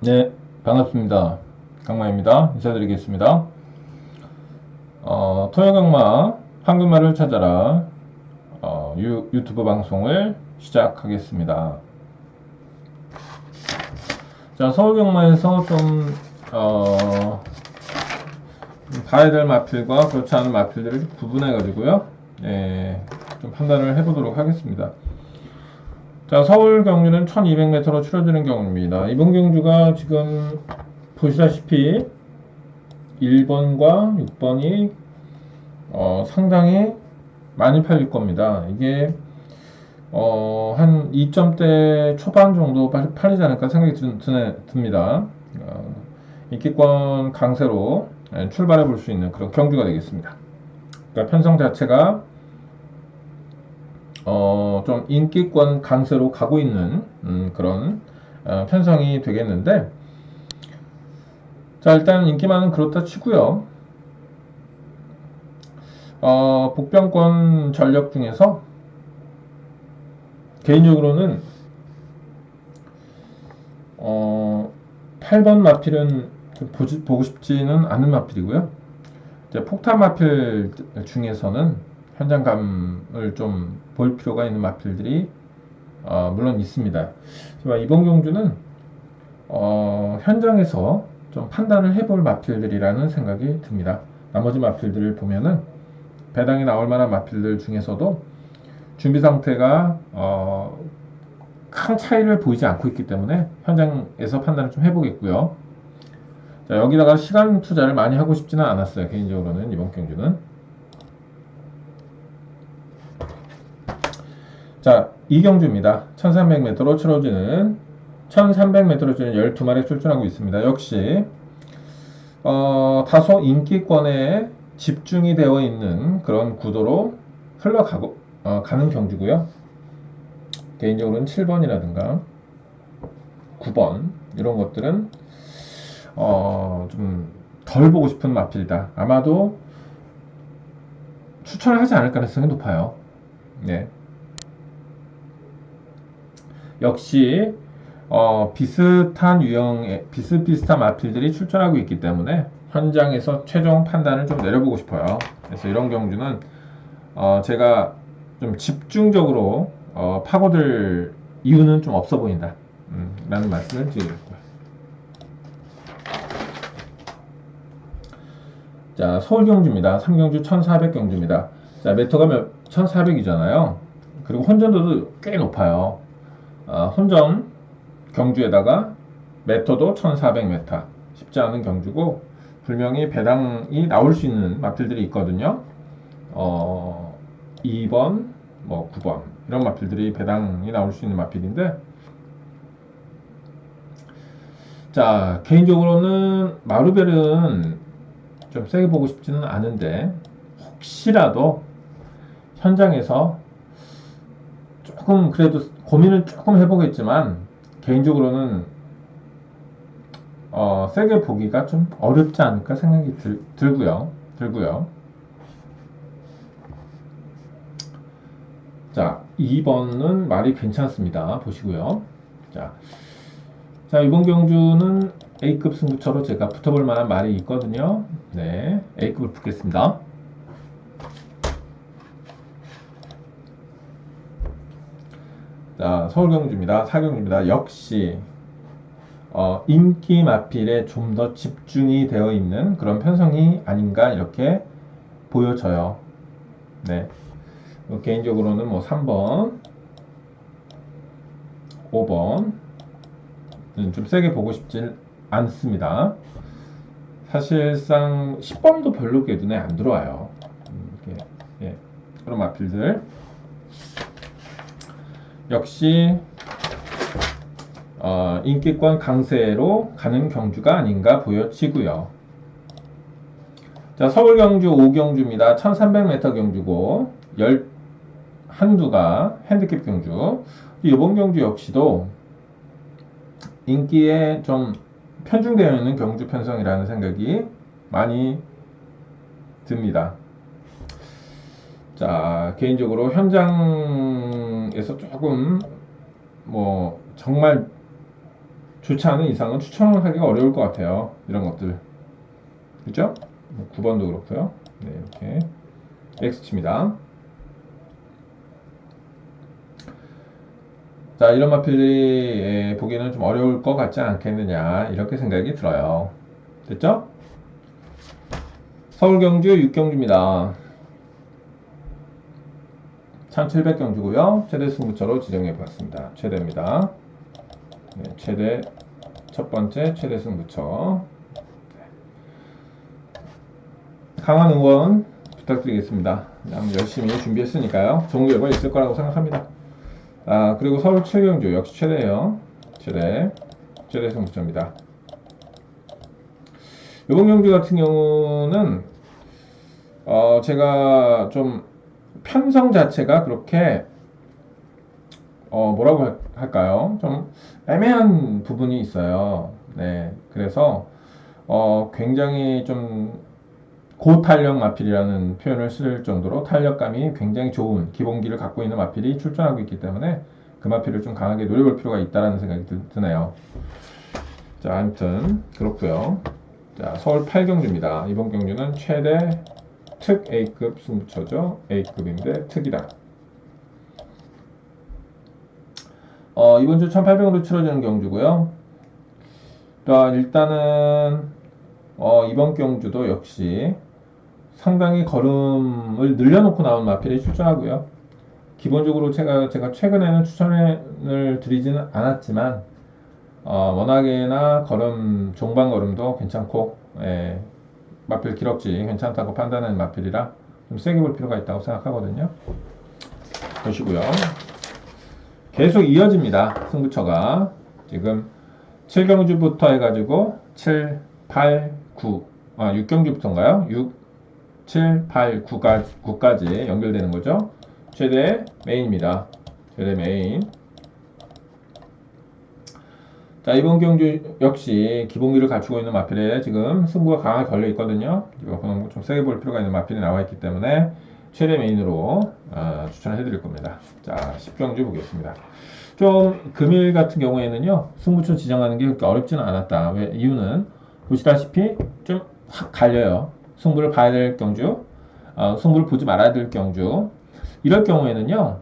네, 반갑습니다. 강마입니다. 인사드리겠습니다. 토요강마 한국말을 찾아라 유튜브 방송을 시작하겠습니다. 자, 서울경마에서 좀 봐야 될 마필과 그렇지 않은 마필들을 구분해 가지고요, 좀 판단을 해보도록 하겠습니다. 자, 서울 경주는 1200m로 치러지는 경주입니다. 이번 경주가 지금 보시다시피 1번과 6번이 상당히 많이 팔릴 겁니다. 이게 한 2점대 초반 정도 팔리지 않을까 생각이 듭니다. 인기권 강세로 출발해 볼 수 있는 그런 경주가 되겠습니다. 그러니까 편성 자체가 좀 인기권 강세로 가고 있는 그런 편성이 되겠는데, 자, 일단 인기만은 그렇다 치고요. 복병권 전력 중에서 개인적으로는 8번 마필은 좀 보고 싶지는 않은 마필이고요. 이제 폭탄 마필 중에서는 현장감을 좀 볼 필요가 있는 마필들이 물론 있습니다. 하지만 이번 경주는 현장에서 좀 판단을 해볼 마필들이라는 생각이 듭니다. 나머지 마필들을 보면은 배당이 나올 만한 마필들 중에서도 준비 상태가 큰 차이를 보이지 않고 있기 때문에 현장에서 판단을 좀 해보겠고요. 자, 여기다가 시간 투자를 많이 하고 싶지는 않았어요. 개인적으로는 이번 경주는. 자, 이 경주입니다. 1300m로 치러지는 1300m로 치러지는 12마리 출전하고 있습니다. 역시 다소 인기권에 집중이 되어 있는 그런 구도로 흘러가고 가는 경주고요. 개인적으로는 7번이라든가 9번 이런 것들은 좀 덜 보고 싶은 마필이다. 아마도 추천을 하지 않을 가능성이 높아요. 네. 역시 비슷한 유형의 비슷비슷한 마필들이 출전하고 있기 때문에 현장에서 최종 판단을 좀 내려보고 싶어요. 그래서 이런 경주는 제가 좀 집중적으로 파고들 이유는 좀 없어 보인다 라는 말씀을 드리겠고요. 자, 서울 경주입니다. 3경주 1400 경주입니다. 자, 메터가 1400이잖아요. 그리고 혼전도도 꽤 높아요. 혼전 경주에다가 메터도 1400m, 쉽지 않은 경주고, 분명히 배당이 나올 수 있는 마필들이 있거든요. 2번, 뭐 9번 이런 마필들이 배당이 나올 수 있는 마필인데, 자, 개인적으로는 마루벨은 좀 세게 보고 싶지는 않은데, 혹시라도 현장에서 조금 그래도 고민을 조금 해보겠지만, 개인적으로는 세게 보기가 좀 어렵지 않을까 생각이 들고요. 자, 2번은 말이 괜찮습니다. 보시고요. 자, 이번 경주는 A급 승부처로 제가 붙어볼 만한 말이 있거든요. 네, A급을 붙겠습니다. 자, 서울경주입니다. 4경주입니다. 역시 인기 마필에 좀 더 집중이 되어 있는 그런 편성이 아닌가 이렇게 보여져요. 네, 개인적으로는 뭐 3번, 5번 좀 세게 보고 싶진 않습니다. 사실상 10번도 별로 눈에 안 들어와요. 예, 그런 마필들 역시 인기권 강세로 가는 경주가 아닌가 보여지고요. 자, 서울 경주 5경주입니다. 1300m 경주고 한두가 핸디캡 경주. 이번 경주 역시도 인기에 좀 편중되어 있는 경주 편성이라는 생각이 많이 듭니다. 자, 개인적으로 현장에서 조금 뭐 정말 좋지 않은 이상은 추천을 하기가 어려울 것 같아요. 이런 것들. 그죠? 9번도 그렇고요. 네, 이렇게 X칩니다. 자, 이런 마필들이 보기에는 좀 어려울 것 같지 않겠느냐 이렇게 생각이 들어요. 됐죠? 서울 경주 6경주입니다. 1700경주고요. 최대 승부처로 지정해 보았습니다. 최대입니다. 네, 최대 첫 번째 최대 승부처. 강한 응원 부탁드리겠습니다. 열심히 준비했으니까요. 좋은 결과 있을 거라고 생각합니다. 그리고 서울 7경주 역시 최대예요. 최대 승부처입니다. 이번 경주 같은 경우는 제가 좀 편성 자체가 그렇게 뭐라고 할까요? 좀 애매한 부분이 있어요. 네, 그래서 굉장히 좀 고탄력 마필이라는 표현을 쓸 정도로 탄력감이 굉장히 좋은 기본기를 갖고 있는 마필이 출전하고 있기 때문에 그 마필을 좀 강하게 노려볼 필요가 있다는 생각이 드네요. 자, 아무튼 그렇고요. 자, 서울 8경주입니다. 이번 경주는 최대 특 A급 승부처죠. A급인데 특이다. 이번 주 1800으로 치러지는 경주고요. 일단은 이번 경주도 역시 상당히 걸음을 늘려놓고 나온 마필이 출전하고요. 기본적으로 제가 최근에는 추천을 드리지는 않았지만 워낙에나 종반 걸음도 괜찮고 마필 기럭지 괜찮다고 판단하는 마필이라 좀 세게 볼 필요가 있다고 생각하거든요. 보시고요. 계속 이어집니다. 승부처가 지금 7경주부터 해가지고 7, 8, 9 6경주부터인가요? 6, 7, 8, 9까지 연결되는 거죠. 최대 메인입니다. 최대 메인. 자, 이번 경주 역시 기본기를 갖추고 있는 마필에 지금 승부가 강하게 걸려 있거든요. 이거 좀 세게 볼 필요가 있는 마필이 나와 있기 때문에 최대 메인으로 추천을 해드릴 겁니다. 자, 10경주 보겠습니다. 좀 금일 같은 경우에는요, 승부처 지정하는 게 그렇게 어렵지는 않았다. 왜? 이유는 보시다시피 좀 확 갈려요. 승부를 봐야 될 경주, 승부를 보지 말아야 될 경주. 이럴 경우에는요,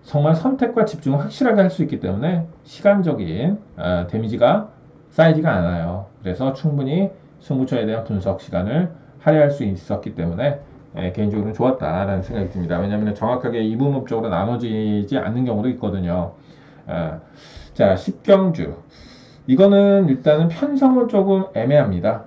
정말 선택과 집중을 확실하게 할 수 있기 때문에 시간적인 데미지가 쌓이지가 않아요. 그래서 충분히 승부처에 대한 분석 시간을 할애할 수 있었기 때문에 개인적으로는 좋았다라는 생각이 듭니다. 왜냐하면 정확하게 이분법적으로 나눠지지 않는 경우도 있거든요. 자, 10경주. 이거는 일단은 편성은 조금 애매합니다.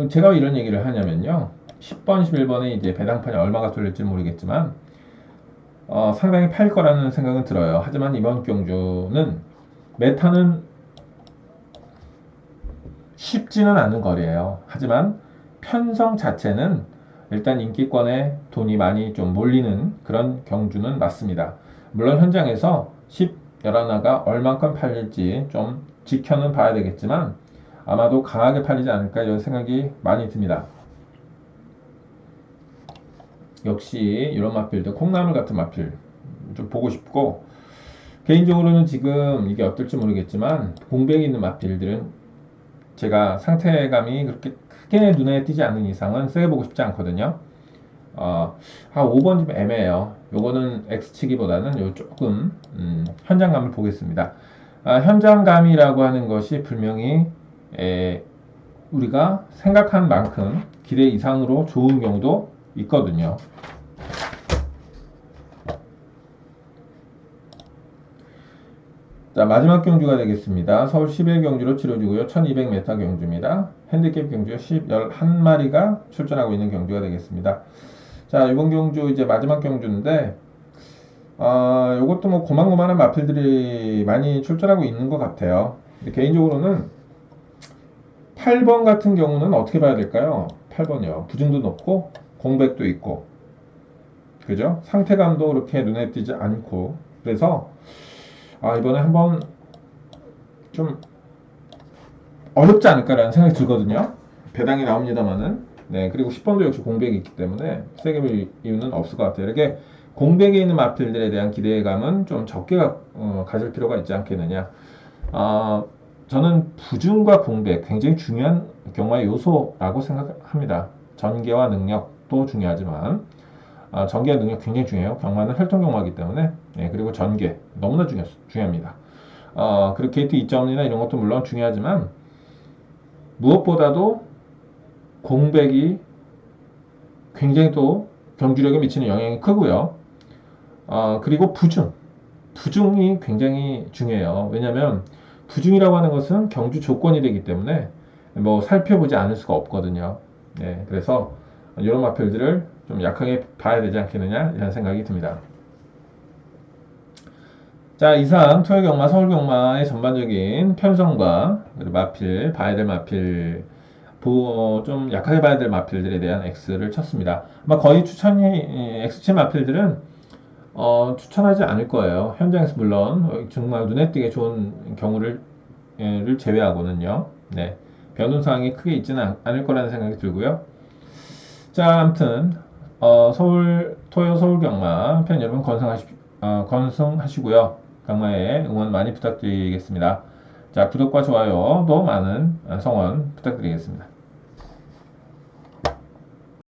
제가 왜 이런 얘기를 하냐면요. 10번, 11번에 이제 배당판이 얼마가 뚫릴지 모르겠지만, 상당히 팔 거라는 생각은 들어요. 하지만 이번 경주는 메타는 쉽지는 않은 거리예요. 하지만 편성 자체는 일단 인기권에 돈이 많이 좀 몰리는 그런 경주는 맞습니다. 물론 현장에서 10, 11화가 얼만큼 팔릴지 좀 지켜는 봐야 되겠지만 아마도 강하게 팔리지 않을까 이런 생각이 많이 듭니다. 역시 이런 마필들, 콩나물 같은 마필 좀 보고 싶고, 개인적으로는 지금 이게 어떨지 모르겠지만 공백이 있는 마필들은 제가 상태감이 그렇게 크게 눈에 띄지 않는 이상은 세게 보고 싶지 않거든요. 한 5번 좀 애매해요. 요거는 X치기보다는 요 조금 현장감을 보겠습니다. 현장감이라고 하는 것이 분명히 우리가 생각한 만큼 기대 이상으로 좋은 경우도 있거든요. 자, 마지막 경주가 되겠습니다. 서울 11경주로 치러지고요. 1200m 경주입니다. 핸디캡 경주 11마리가 출전하고 있는 경주가 되겠습니다. 자, 이번 경주 이제 마지막 경주인데, 요것도 뭐 고만고만한 마필들이 많이 출전하고 있는 것 같아요. 근데 개인적으로는 8번 같은 경우는 어떻게 봐야 될까요? 8번이요. 부중도 높고, 공백도 있고, 그죠? 상태감도 그렇게 눈에 띄지 않고, 그래서, 이번에 한번 좀 어렵지 않을까라는 생각이 들거든요. 배당이 나옵니다만은. 네, 그리고 10번도 역시 공백이 있기 때문에 세게 볼 이유는 없을 것 같아요. 이렇게 공백에 있는 마필들에 대한 기대감은 좀 적게 가질 필요가 있지 않겠느냐. 저는 부중과 공백 굉장히 중요한 경마의 요소라고 생각합니다. 전개와 능력도 중요하지만 전개와 능력 굉장히 중요해요. 경마는 혈통 경마이기 때문에. 예, 그리고 전개 너무나 중요합니다. 그리고 게이트 2점이나 이런 것도 물론 중요하지만 무엇보다도 공백이 굉장히 또 경주력에 미치는 영향이 크고요. 그리고 부중이 굉장히 중요해요. 왜냐하면 부중이라고 하는 것은 경주 조건이 되기 때문에 뭐 살펴보지 않을 수가 없거든요. 네, 그래서 이런 마필들을 좀 약하게 봐야 되지 않겠느냐 이런 생각이 듭니다. 자, 이상 토요경마, 서울경마의 전반적인 편성과 그리고 마필, 봐야 될 마필, 좀 약하게 봐야 될 마필들에 대한 X를 쳤습니다. 아마 거의 X치 마필들은 추천하지 않을 거예요. 현장에서 물론 정말 눈에 띄게 좋은 경우를 제외하고는요. 네, 변동사항이 크게 있지는 않을 거라는 생각이 들고요. 자, 아무튼 토요 서울경마 팬 여러분 건승하시고요. 경마에 응원 많이 부탁드리겠습니다. 자, 구독과 좋아요도 많은 성원 부탁드리겠습니다.